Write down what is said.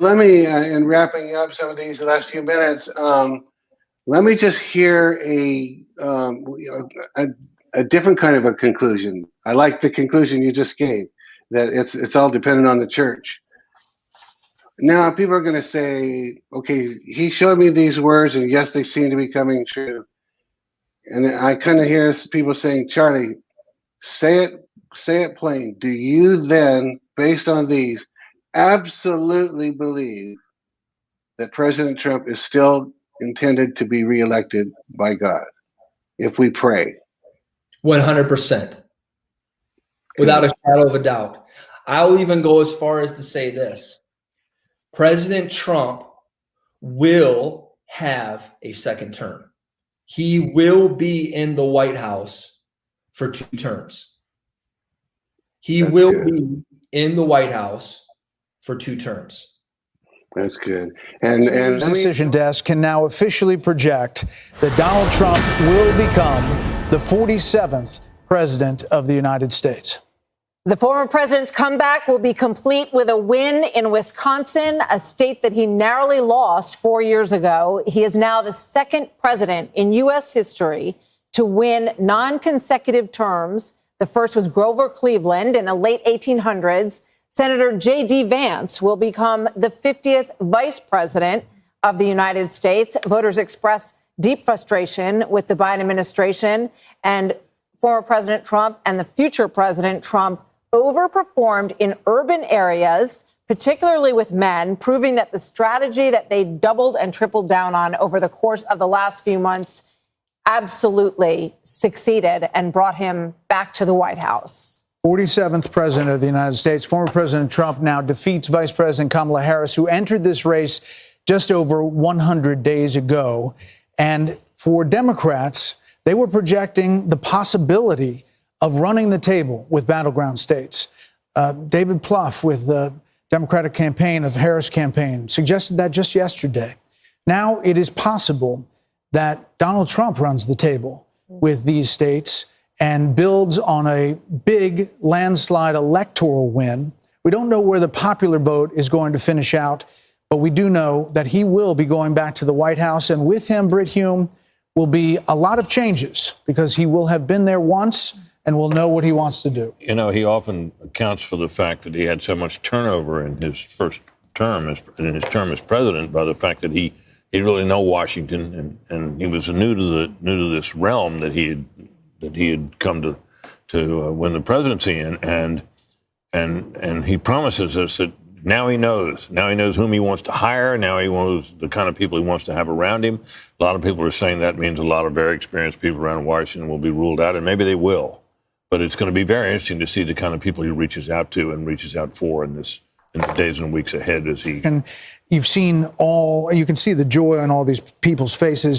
let me, in wrapping up some of these last few minutes, let me just hear a different kind of a conclusion. I like the conclusion you just gave, that it's all dependent on the church. Now, people are going to say, okay, he showed me these words, and yes, they seem to be coming true. And I kind of hear people saying, Charlie, say it plain. Do you then, based on these, absolutely believe that President Trump is still intended to be reelected by God if we pray? 100%. Without a shadow of a doubt. I'll even go as far as to say this. President Trump will have a second term. He will be in the White House for 2 terms. He will be in the White House for 2 terms. That's good. And News Decision Desk can now officially project that Donald Trump will become the 47th president of the United States. The former president's comeback will be complete with a win in Wisconsin, a state that he narrowly lost 4 years ago. He is now the second president in U.S. history to win non-consecutive terms. The first was Grover Cleveland in the late 1800s. Senator J.D. Vance will become the 50th vice president of the United States. Voters express deep frustration with the Biden administration, and former President Trump and the future President Trump overperformed in urban areas, particularly with men, proving that the strategy that they doubled and tripled down on over the course of the last few months absolutely succeeded and brought him back to the White House. 47th president of the United States. Former President Trump now defeats Vice President Kamala Harris, who entered this race just over 100 days ago. And for Democrats, they were projecting the possibility of running the table with battleground states. David Plouffe with the Democratic campaign of Harris campaign suggested that just yesterday. Now it is possible that Donald Trump runs the table with these states and builds on a big landslide electoral win. We don't know where the popular vote is going to finish out, but we do know that he will be going back to the White House, and with him, Brit Hume, will be a lot of changes because he will have been there once and will know what he wants to do. You know, he often accounts for the fact that he had so much turnover in his first term, in his term as president, by the fact that he really know Washington, and he was new to this realm that he had come to win the presidency in, and he promises us that now he knows whom he wants to hire. Now he knows the kind of people he wants to have around him. A lot of people are saying that means a lot of very experienced people around Washington will be ruled out, and maybe they will. But it's going to be very interesting to see the kind of people he reaches out to and reaches out for in the days and weeks ahead as he. And you've seen you can see the joy on all these people's faces.